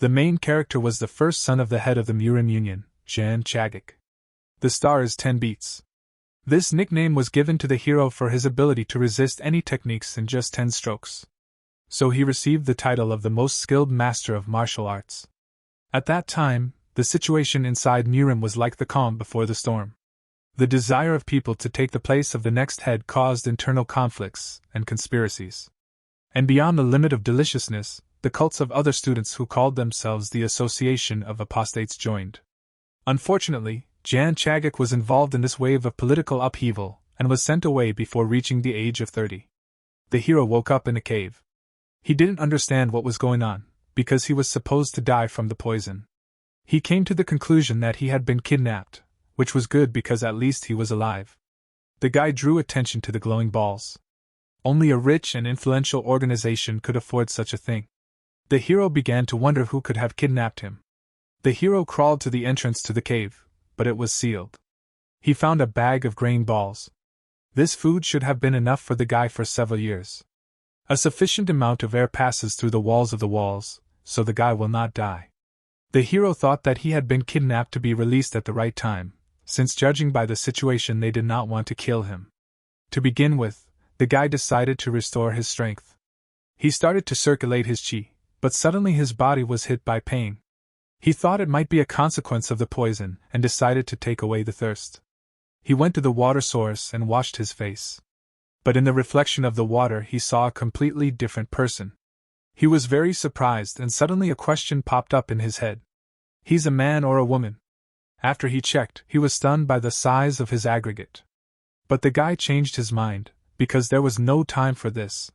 The main character was the first son of the head of the Murim Union, Jan Chagik. The star is 10 beats. This nickname was given to the hero for his ability to resist any techniques in just 10 strokes. So he received the title of the most skilled master of martial arts. At that time, the situation inside Murim was like the calm before the storm. The desire of people to take the place of the next head caused internal conflicts and conspiracies. And beyond the limit of deliciousness, the cults of other students who called themselves the Association of Apostates joined. Unfortunately, Jan Chagik was involved in this wave of political upheaval and was sent away before reaching the age of 30. The hero woke up in a cave. He didn't understand what was going on, because he was supposed to die from the poison. He came to the conclusion that he had been kidnapped, which was good because at least he was alive. The guy drew attention to the glowing balls. Only a rich and influential organization could afford such a thing. The hero began to wonder who could have kidnapped him. The hero crawled to the entrance to the cave, but it was sealed. He found a bag of grain balls. This food should have been enough for the guy for several years. A sufficient amount of air passes through the walls, so the guy will not die. The hero thought that he had been kidnapped to be released at the right time, since judging by the situation they did not want to kill him. To begin with, the guy decided to restore his strength. He started to circulate his chi, but suddenly his body was hit by pain. He thought it might be a consequence of the poison and decided to take away the thirst. He went to the water source and washed his face. But in the reflection of the water he saw a completely different person. He was very surprised and suddenly a question popped up in his head. He's a man or a woman? After he checked, he was stunned by the size of his aggregate. But the guy changed his mind, because there was no time for this.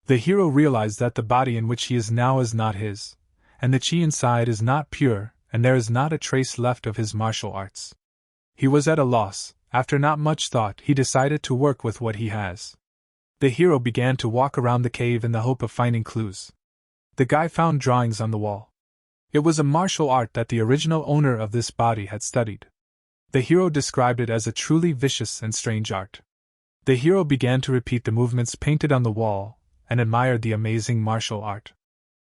The hero realized that the body in which he is now is not his, and the chi inside is not pure, and there is not a trace left of his martial arts. He was at a loss. After not much thought, he decided to work with what he has. The hero began to walk around the cave in the hope of finding clues. The guy found drawings on the wall. It was a martial art that the original owner of this body had studied. The hero described it as a truly vicious and strange art. The hero began to repeat the movements painted on the wall, and admired the amazing martial art.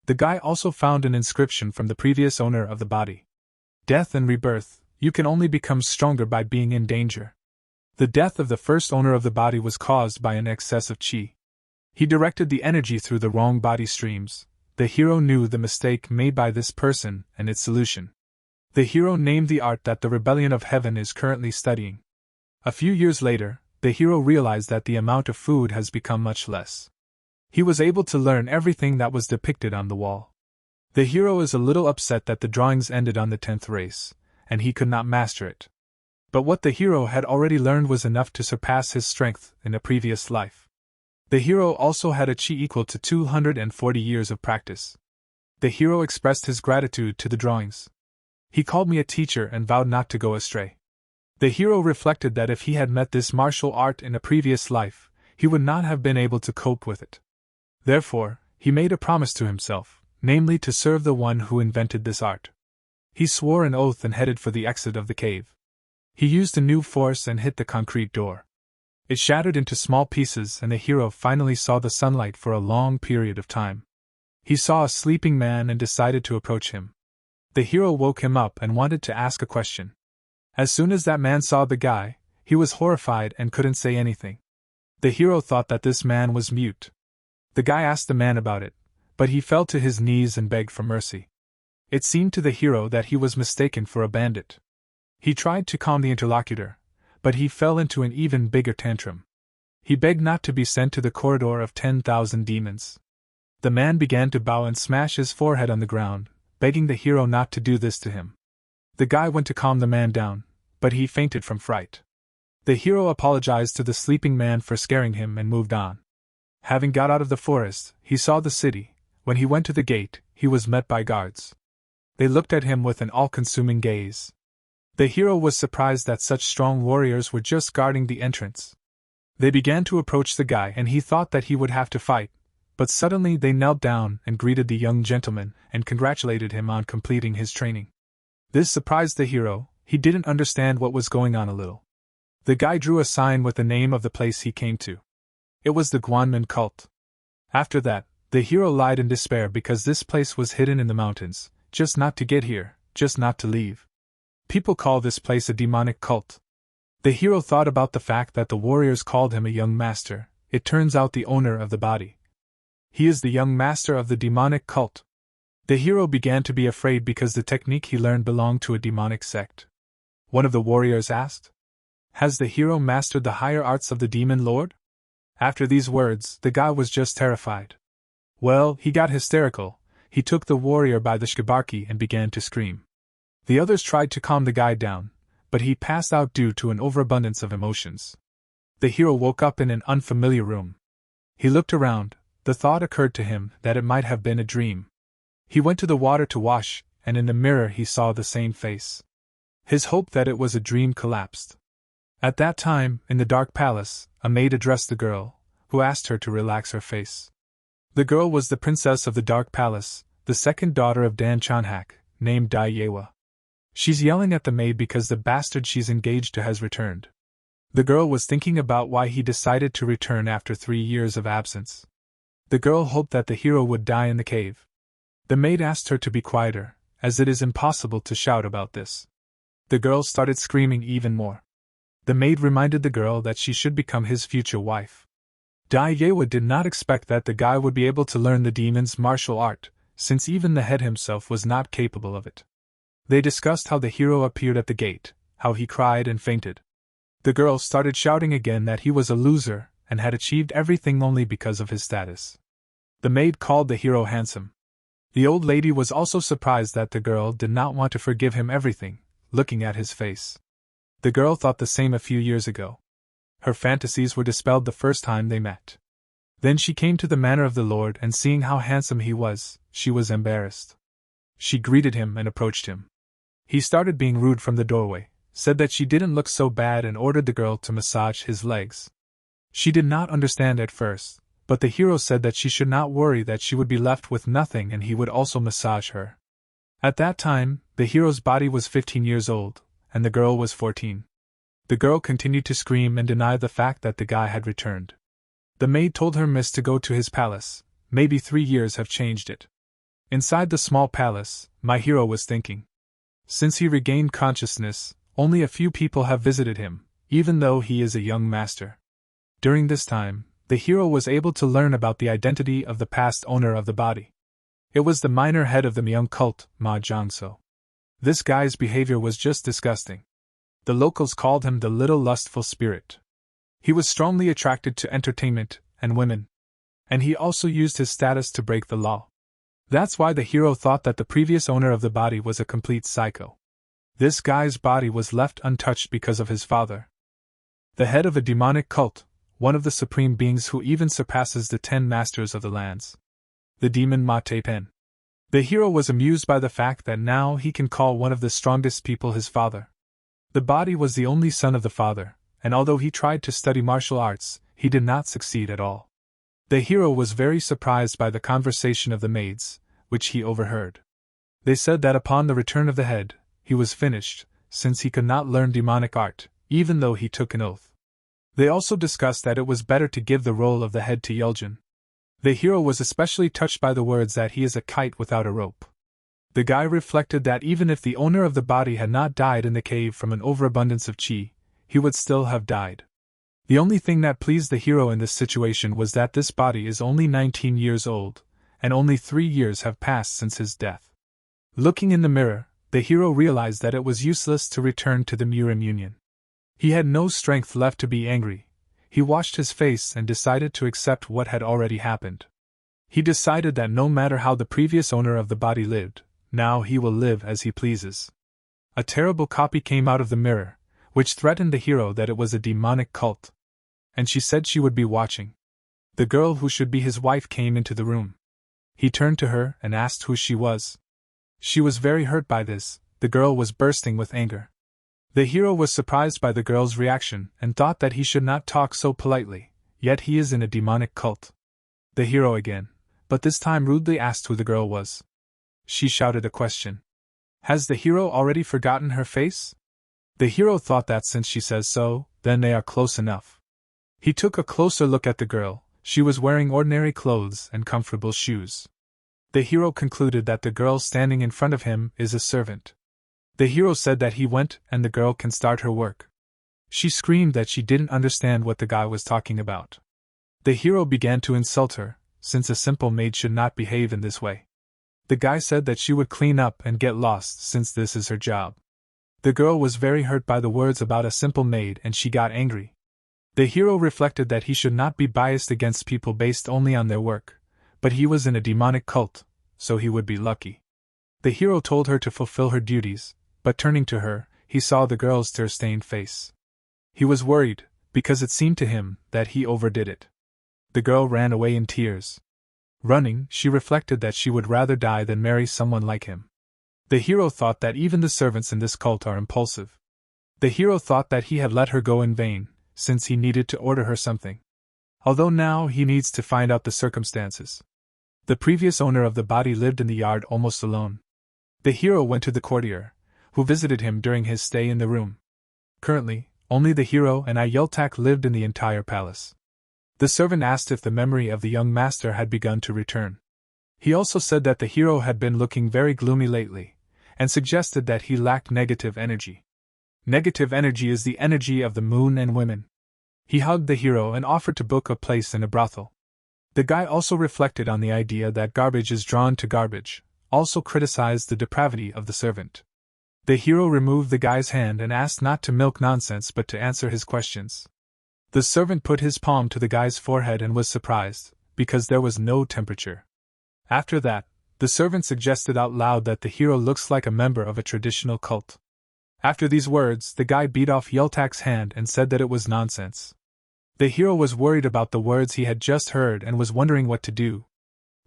The guy also found an inscription from the previous owner of the body. Death and rebirth, you can only become stronger by being in danger. The death of the first owner of the body was caused by an excess of chi. He directed the energy through the wrong body streams. The hero knew the mistake made by this person and its solution. The hero named the art that the Rebellion of Heaven is currently studying. A few years later, the hero realized that the amount of food has become much less. He was able to learn everything that was depicted on the wall. The hero is a little upset that the drawings ended on the 10th race, and he could not master it. But what the hero had already learned was enough to surpass his strength in a previous life. The hero also had a chi equal to 240 years of practice. The hero expressed his gratitude to the drawings. He called me a teacher and vowed not to go astray. The hero reflected that if he had met this martial art in a previous life, he would not have been able to cope with it. Therefore, he made a promise to himself, namely to serve the one who invented this art. He swore an oath and headed for the exit of the cave. He used a new force and hit the concrete door. It shattered into small pieces and the hero finally saw the sunlight for a long period of time. He saw a sleeping man and decided to approach him. The hero woke him up and wanted to ask a question. As soon as that man saw the guy, he was horrified and couldn't say anything. The hero thought that this man was mute. The guy asked the man about it, but he fell to his knees and begged for mercy. It seemed to the hero that he was mistaken for a bandit. He tried to calm the interlocutor, but he fell into an even bigger tantrum. He begged not to be sent to the corridor of 10,000 demons. The man began to bow and smash his forehead on the ground, begging the hero not to do this to him. The guy went to calm the man down, but he fainted from fright. The hero apologized to the sleeping man for scaring him and moved on. Having got out of the forest, he saw the city. When he went to the gate, he was met by guards. They looked at him with an all-consuming gaze. The hero was surprised that such strong warriors were just guarding the entrance. They began to approach the guy and he thought that he would have to fight, but suddenly they knelt down and greeted the young gentleman and congratulated him on completing his training. This surprised the hero. He didn't understand what was going on a little. The guy drew a sign with the name of the place he came to. It was the Guanmen cult. After that, the hero lied in despair because this place was hidden in the mountains. just not to get here, just not to leave. People call this place a demonic cult. The hero thought about the fact that the warriors called him a young master. It turns out the owner of the body. He is the young master of the demonic cult. The hero began to be afraid because the technique he learned belonged to a demonic sect. One of the warriors asked, "Has the hero mastered the higher arts of the demon lord?" After these words, the guy was just terrified. Well, he got hysterical. He took the warrior by the shikabarki and began to scream. The others tried to calm the guy down, but he passed out due to an overabundance of emotions. The hero woke up in an unfamiliar room. He looked around. The thought occurred to him that it might have been a dream. He went to the water to wash, and in the mirror he saw the same face. His hope that it was a dream collapsed. At that time, in the dark palace, a maid addressed the girl, who asked her to relax her face. The girl was the princess of the dark palace, the second daughter of Dan Chanhak, named Dai Yewa. She's yelling at the maid because the bastard she's engaged to has returned. The girl was thinking about why he decided to return after 3 years of absence. The girl hoped that the hero would die in the cave. The maid asked her to be quieter, as it is impossible to shout about this. The girl started screaming even more. The maid reminded the girl that she should become his future wife. Dai Yewa did not expect that the guy would be able to learn the demon's martial art, since even the head himself was not capable of it. They discussed how the hero appeared at the gate, how he cried and fainted. The girl started shouting again that he was a loser and had achieved everything only because of his status. The maid called the hero handsome. The old lady was also surprised that the girl did not want to forgive him everything, looking at his face. The girl thought the same a few years ago. Her fantasies were dispelled the first time they met. Then she came to the manor of the lord, and seeing how handsome he was, she was embarrassed. She greeted him and approached him. He started being rude from the doorway, said that she didn't look so bad, and ordered the girl to massage his legs. She did not understand at first, but the hero said that she should not worry, that she would be left with nothing and he would also massage her. At that time, the hero's body was 15 years old, and the girl was 14. The girl continued to scream and deny the fact that the guy had returned. The maid told her miss to go to his palace. Maybe 3 years have changed it. Inside the small palace, my hero was thinking. Since he regained consciousness, only a few people have visited him, even though he is a young master. During this time, the hero was able to learn about the identity of the past owner of the body. It was the minor head of the Myung cult, Ma Jongso. This guy's behavior was just disgusting. The locals called him the little lustful spirit. He was strongly attracted to entertainment and women. And he also used his status to break the law. That's why the hero thought that the previous owner of the body was a complete psycho. This guy's body was left untouched because of his father. The head of a demonic cult, one of the supreme beings who even surpasses the 10 masters of the lands. The demon Ma Te-pen. The hero was amused by the fact that now he can call one of the strongest people his father. The body was the only son of the father, and although he tried to study martial arts, he did not succeed at all. The hero was very surprised by the conversation of the maids, which he overheard. They said that upon the return of the head, he was finished, since he could not learn demonic art, even though he took an oath. They also discussed that it was better to give the role of the head to Yeljin. The hero was especially touched by the words that he is a kite without a rope. The guy reflected that even if the owner of the body had not died in the cave from an overabundance of chi, he would still have died. The only thing that pleased the hero in this situation was that this body is only 19 years old, and only 3 years have passed since his death. Looking in the mirror, the hero realized that it was useless to return to the Murim Union. He had no strength left to be angry. He washed his face and decided to accept what had already happened. He decided that no matter how the previous owner of the body lived, now he will live as he pleases. A terrible copy came out of the mirror, which threatened the hero that it was a demonic cult. And she said she would be watching. The girl who should be his wife came into the room. He turned to her and asked who she was. She was very hurt by this. The girl was bursting with anger. The hero was surprised by the girl's reaction and thought that he should not talk so politely, yet he is in a demonic cult. The hero again, but this time rudely asked who the girl was. She shouted a question. Has the hero already forgotten her face? The hero thought that since she says so, then they are close enough. He took a closer look at the girl. She was wearing ordinary clothes and comfortable shoes. The hero concluded that the girl standing in front of him is a servant. The hero said that he went and the girl can start her work. She screamed that she didn't understand what the guy was talking about. The hero began to insult her, since a simple maid should not behave in this way. The guy said that she would clean up and get lost since this is her job. The girl was very hurt by the words about a simple maid and she got angry. The hero reflected that he should not be biased against people based only on their work, but he was in a demonic cult, so he would be lucky. The hero told her to fulfill her duties, but turning to her, he saw the girl's tear-stained face. He was worried, because it seemed to him that he overdid it. The girl ran away in tears. Running, she reflected that she would rather die than marry someone like him. The hero thought that even the servants in this cult are impulsive. The hero thought that he had let her go in vain, since he needed to order her something. Although now he needs to find out the circumstances. The previous owner of the body lived in the yard almost alone. The hero went to the courtier, who visited him during his stay in the room. Currently, only the hero and Yeltak lived in the entire palace. The servant asked if the memory of the young master had begun to return. He also said that the hero had been looking very gloomy lately, and suggested that he lacked negative energy. Negative energy is the energy of the moon and women. He hugged the hero and offered to book a place in a brothel. The guy also reflected on the idea that garbage is drawn to garbage, also criticized the depravity of the servant. The hero removed the guy's hand and asked not to milk nonsense but to answer his questions. The servant put his palm to the guy's forehead and was surprised, because there was no temperature. After that, the servant suggested out loud that the hero looks like a member of a traditional cult. After these words, the guy beat off Yeltak's hand and said that it was nonsense. The hero was worried about the words he had just heard and was wondering what to do.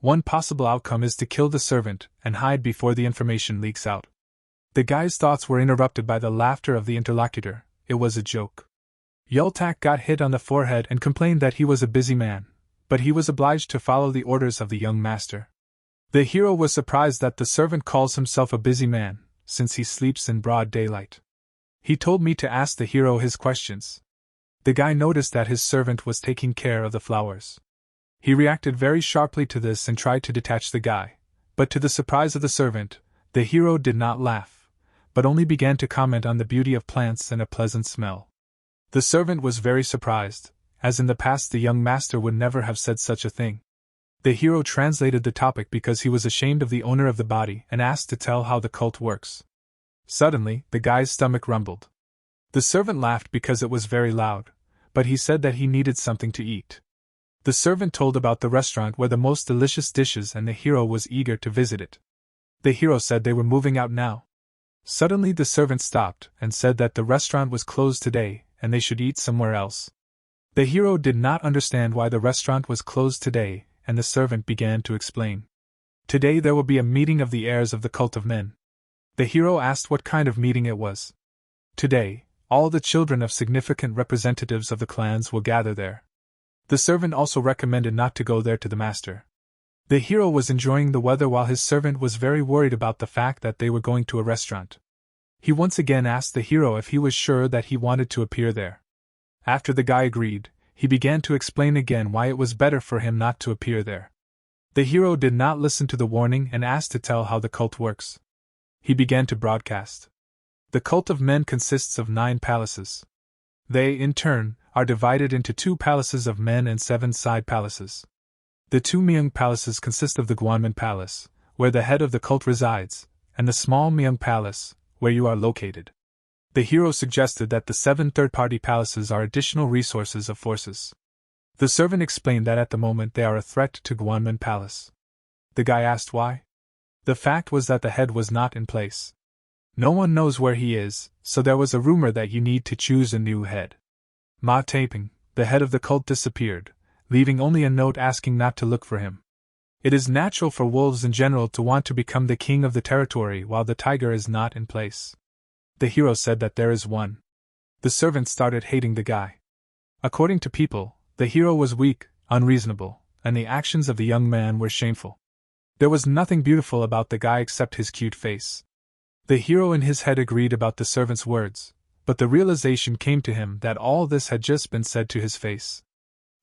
One possible outcome is to kill the servant and hide before the information leaks out. The guy's thoughts were interrupted by the laughter of the interlocutor. It was a joke. Yeltak got hit on the forehead and complained that he was a busy man, but he was obliged to follow the orders of the young master. The hero was surprised that the servant calls himself a busy man, since he sleeps in broad daylight. He told me to ask the hero his questions. The guy noticed that his servant was taking care of the flowers. He reacted very sharply to this and tried to detach the guy, but to the surprise of the servant, the hero did not laugh, but only began to comment on the beauty of plants and a pleasant smell. The servant was very surprised, as in the past the young master would never have said such a thing. The hero translated the topic because he was ashamed of the owner of the body and asked to tell how the cult works. Suddenly, the guy's stomach rumbled. The servant laughed because it was very loud, but he said that he needed something to eat. The servant told about the restaurant where the most delicious dishes and the hero was eager to visit it. The hero said they were moving out now. Suddenly the servant stopped and said that the restaurant was closed today and they should eat somewhere else. The hero did not understand why the restaurant was closed today, and the servant began to explain. Today there will be a meeting of the heirs of the cult of men. The hero asked what kind of meeting it was. Today, all the children of significant representatives of the clans will gather there. The servant also recommended not to go there to the master. The hero was enjoying the weather while his servant was very worried about the fact that they were going to a restaurant. He once again asked the hero if he was sure that he wanted to appear there. After the guy agreed, he began to explain again why it was better for him not to appear there. The hero did not listen to the warning and asked to tell how the cult works. He began to broadcast. The cult of men consists of 9 palaces. They, in turn, are divided into 2 palaces of men and 7 side palaces. The 2 Myung palaces consist of the Gwanman Palace, where the head of the cult resides, and the small Myung Palace, where you are located. The hero suggested that the 7 third-party palaces are additional resources of forces. The servant explained that at the moment they are a threat to Gwanman Palace. The guy asked why. The fact was that the head was not in place. No one knows where he is, so there was a rumor that you need to choose a new head. Ma Taping, the head of the cult, disappeared, leaving only a note asking not to look for him. It is natural for wolves in general to want to become the king of the territory while the tiger is not in place. The hero said that there is one. The servant started hating the guy. According to people, the hero was weak, unreasonable, and the actions of the young man were shameful. There was nothing beautiful about the guy except his cute face. The hero in his head agreed about the servant's words, but the realization came to him that all this had just been said to his face.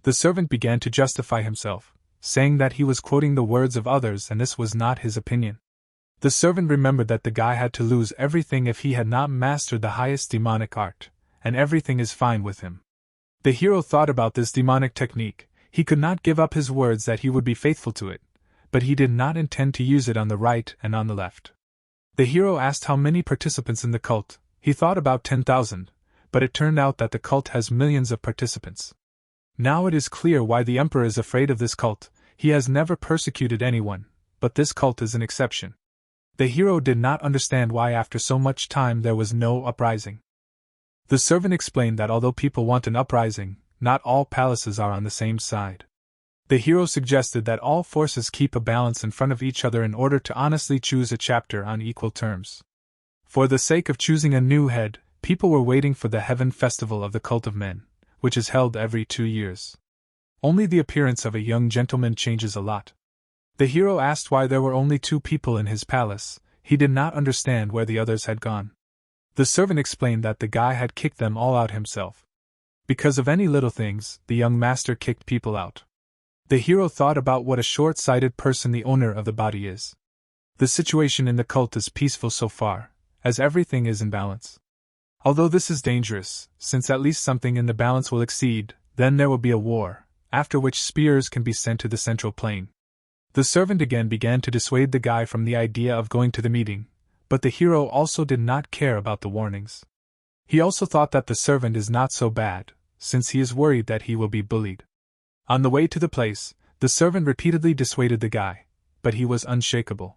The servant began to justify himself, saying that he was quoting the words of others and this was not his opinion. The servant remembered that the guy had to lose everything if he had not mastered the highest demonic art, and everything is fine with him. The hero thought about this demonic technique. He could not give up his words that he would be faithful to it, but he did not intend to use it on the right and on the left. The hero asked how many participants in the cult. He thought about 10,000, but it turned out that the cult has millions of participants. Now it is clear why the emperor is afraid of this cult. He has never persecuted anyone, but this cult is an exception. The hero did not understand why after so much time there was no uprising. The servant explained that although people want an uprising, not all palaces are on the same side. The hero suggested that all forces keep a balance in front of each other in order to honestly choose a chapter on equal terms. For the sake of choosing a new head, people were waiting for the Heaven Festival of the Cult of Men, which is held every 2 years. Only the appearance of a young gentleman changes a lot. The hero asked why there were only 2 people in his palace. He did not understand where the others had gone. The servant explained that the guy had kicked them all out himself. Because of any little things, the young master kicked people out. The hero thought about what a short-sighted person the owner of the body is. The situation in the cult is peaceful so far, as everything is in balance. Although this is dangerous, since at least something in the balance will exceed, then there will be a war, after which spears can be sent to the central plain. The servant again began to dissuade the guy from the idea of going to the meeting, but the hero also did not care about the warnings. He also thought that the servant is not so bad, since he is worried that he will be bullied. On the way to the place, the servant repeatedly dissuaded the guy, but he was unshakable.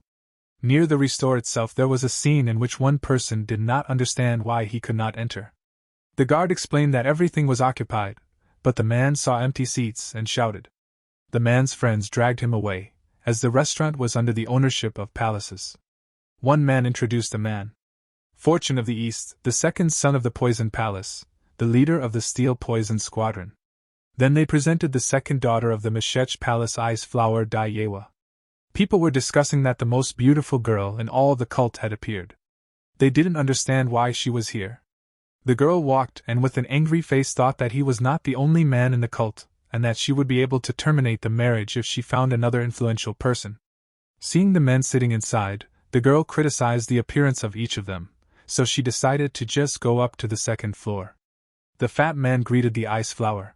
Near the restore itself there was a scene in which one person did not understand why he could not enter. The guard explained that everything was occupied, but the man saw empty seats and shouted. The man's friends dragged him away, as the restaurant was under the ownership of palaces. One man introduced a man. Fortune of the East, the second son of the Poison Palace, the leader of the Steel Poison Squadron. Then they presented the second daughter of the Meshech Palace, Ice Flower Daiyewa. People were discussing that the most beautiful girl in all the cult had appeared. They didn't understand why she was here. The girl walked and with an angry face thought that he was not the only man in the cult, and that she would be able to terminate the marriage if she found another influential person. Seeing the men sitting inside, the girl criticized the appearance of each of them, so she decided to just go up to the second floor. The fat man greeted the Ice Flower.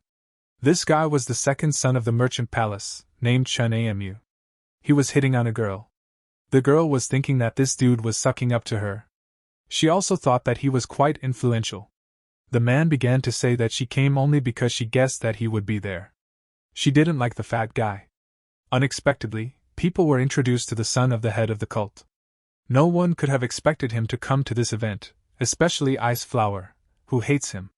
This guy was the second son of the merchant palace, named Chun Amu. He was hitting on a girl. The girl was thinking that this dude was sucking up to her. She also thought that he was quite influential. The man began to say that she came only because she guessed that he would be there. She didn't like the fat guy. Unexpectedly, people were introduced to the son of the head of the cult. No one could have expected him to come to this event, especially Ice Flower, who hates him.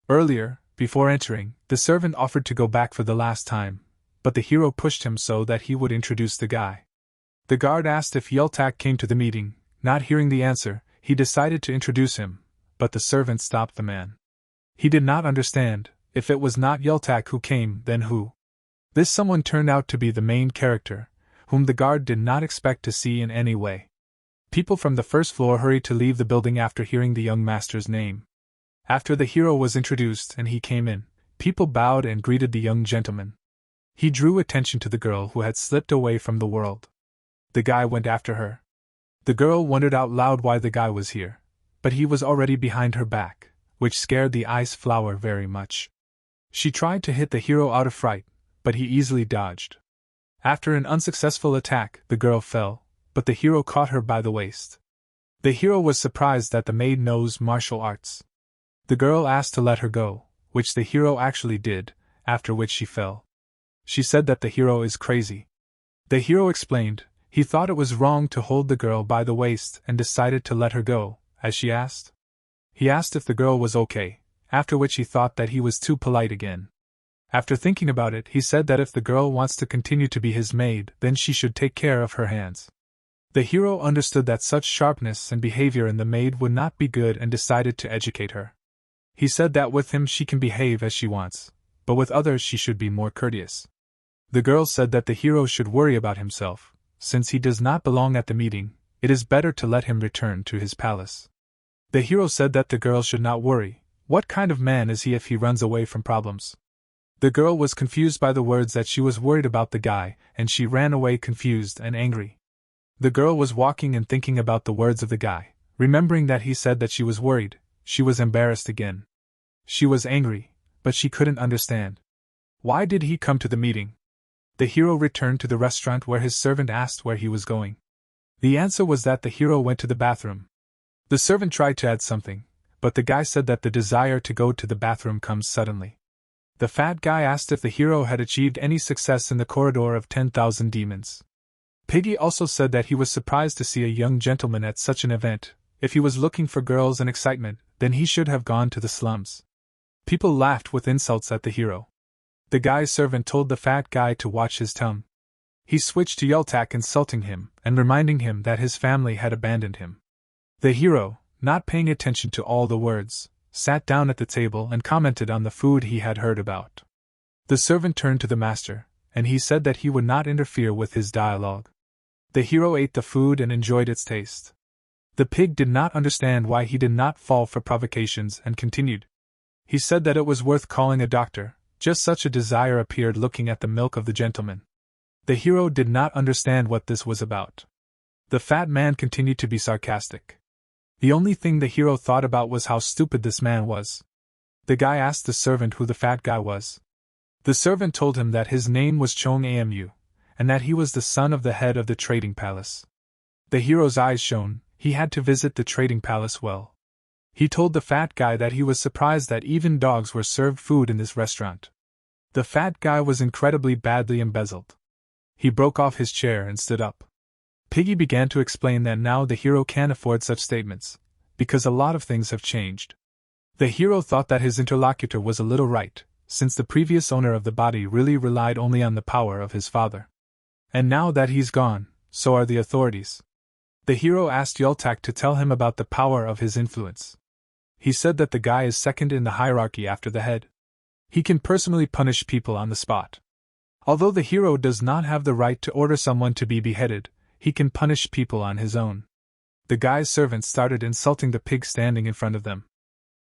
Earlier, before entering, the servant offered to go back for the last time, but the hero pushed him so that he would introduce the guy. The guard asked if Yeltak came to the meeting. Not hearing the answer, he decided to introduce him, but the servant stopped the man. He did not understand. If it was not Yeltak who came, then who? This someone turned out to be the main character, whom the guard did not expect to see in any way. People from the first floor hurried to leave the building after hearing the young master's name. After the hero was introduced and he came in, people bowed and greeted the young gentleman. He drew attention to the girl who had slipped away from the world. The guy went after her. The girl wondered out loud why the guy was here, but he was already behind her back, which scared the Ice Flower very much. She tried to hit the hero out of fright, but he easily dodged. After an unsuccessful attack, the girl fell, but the hero caught her by the waist. The hero was surprised that the maid knows martial arts. The girl asked to let her go, which the hero actually did, after which she fell. She said that the hero is crazy. The hero explained. He thought it was wrong to hold the girl by the waist and decided to let her go, as she asked. He asked if the girl was okay, after which he thought that he was too polite again. After thinking about it, he said that if the girl wants to continue to be his maid, then she should take care of her hands. The hero understood that such sharpness and behavior in the maid would not be good and decided to educate her. He said that with him she can behave as she wants, but with others she should be more courteous. The girl said that the hero should worry about himself. Since he does not belong at the meeting, it is better to let him return to his palace. The hero said that the girl should not worry. What kind of man is he if he runs away from problems? The girl was confused by the words that she was worried about the guy, and she ran away confused and angry. The girl was walking and thinking about the words of the guy, remembering that he said that she was worried. She was embarrassed again. She was angry, but she couldn't understand. Why did he come to the meeting? The hero returned to the restaurant where his servant asked where he was going. The answer was that the hero went to the bathroom. The servant tried to add something, but the guy said that the desire to go to the bathroom comes suddenly. The fat guy asked if the hero had achieved any success in the corridor of 10,000 demons. Piggy also said that he was surprised to see a young gentleman at such an event. If he was looking for girls and excitement, then he should have gone to the slums. People laughed with insults at the hero. The guy's servant told the fat guy to watch his tongue. He switched to Yultak, insulting him and reminding him that his family had abandoned him. The hero, not paying attention to all the words, sat down at the table and commented on the food he had heard about. The servant turned to the master, and he said that he would not interfere with his dialogue. The hero ate the food and enjoyed its taste. The pig did not understand why he did not fall for provocations and continued. He said that it was worth calling a doctor, just such a desire appeared looking at the milk of the gentleman. The hero did not understand what this was about. The fat man continued to be sarcastic. The only thing the hero thought about was how stupid this man was. The guy asked the servant who the fat guy was. The servant told him that his name was Chong Amu, and that he was the son of the head of the trading palace. The hero's eyes shone. He had to visit the trading palace well. He told the fat guy that he was surprised that even dogs were served food in this restaurant. The fat guy was incredibly badly embezzled. He broke off his chair and stood up. Piggy began to explain that now the hero can't afford such statements, because a lot of things have changed. The hero thought that his interlocutor was a little right, since the previous owner of the body really relied only on the power of his father. And now that he's gone, so are the authorities. The hero asked Yultak to tell him about the power of his influence. He said that the guy is second in the hierarchy after the head. He can personally punish people on the spot. Although the hero does not have the right to order someone to be beheaded, he can punish people on his own. The guy's servants started insulting the pig standing in front of them.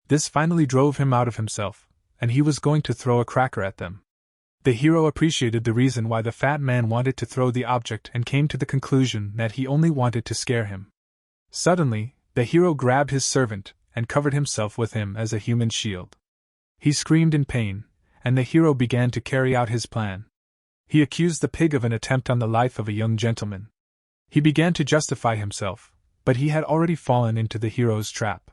This finally drove him out of himself, and he was going to throw a cracker at them. The hero appreciated the reason why the fat man wanted to throw the object and came to the conclusion that he only wanted to scare him. Suddenly, the hero grabbed his servant and covered himself with him as a human shield. He screamed in pain, and the hero began to carry out his plan. He accused the pig of an attempt on the life of a young gentleman. He began to justify himself, but he had already fallen into the hero's trap.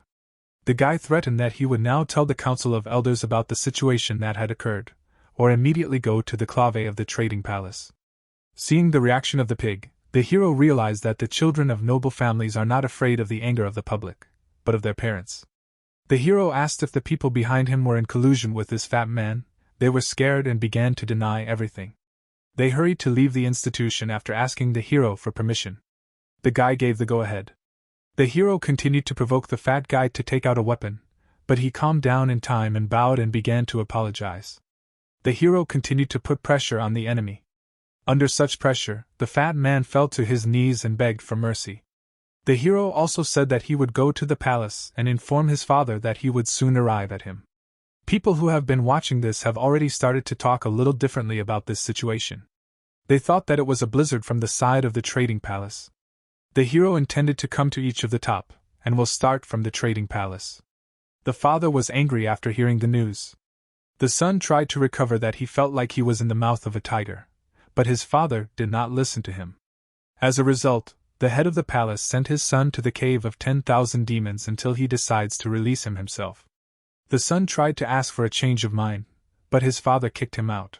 The guy threatened that he would now tell the council of elders about the situation that had occurred, or immediately go to the clave of the trading palace. Seeing the reaction of the pig, the hero realized that the children of noble families are not afraid of the anger of the public, but of their parents. The hero asked if the people behind him were in collusion with this fat man. They were scared and began to deny everything. They hurried to leave the institution after asking the hero for permission. The guy gave the go-ahead. The hero continued to provoke the fat guy to take out a weapon, but he calmed down in time and bowed and began to apologize. The hero continued to put pressure on the enemy. Under such pressure, the fat man fell to his knees and begged for mercy. The hero also said that he would go to the palace and inform his father that he would soon arrive at him. People who have been watching this have already started to talk a little differently about this situation. They thought that it was a blizzard from the side of the trading palace. The hero intended to come to each of the top, and will start from the trading palace. The father was angry after hearing the news. The son tried to recover that he felt like he was in the mouth of a tiger, but his father did not listen to him. As a result, the head of the palace sent his son to the cave of 10,000 demons until he decides to release him himself. The son tried to ask for a change of mind, but his father kicked him out.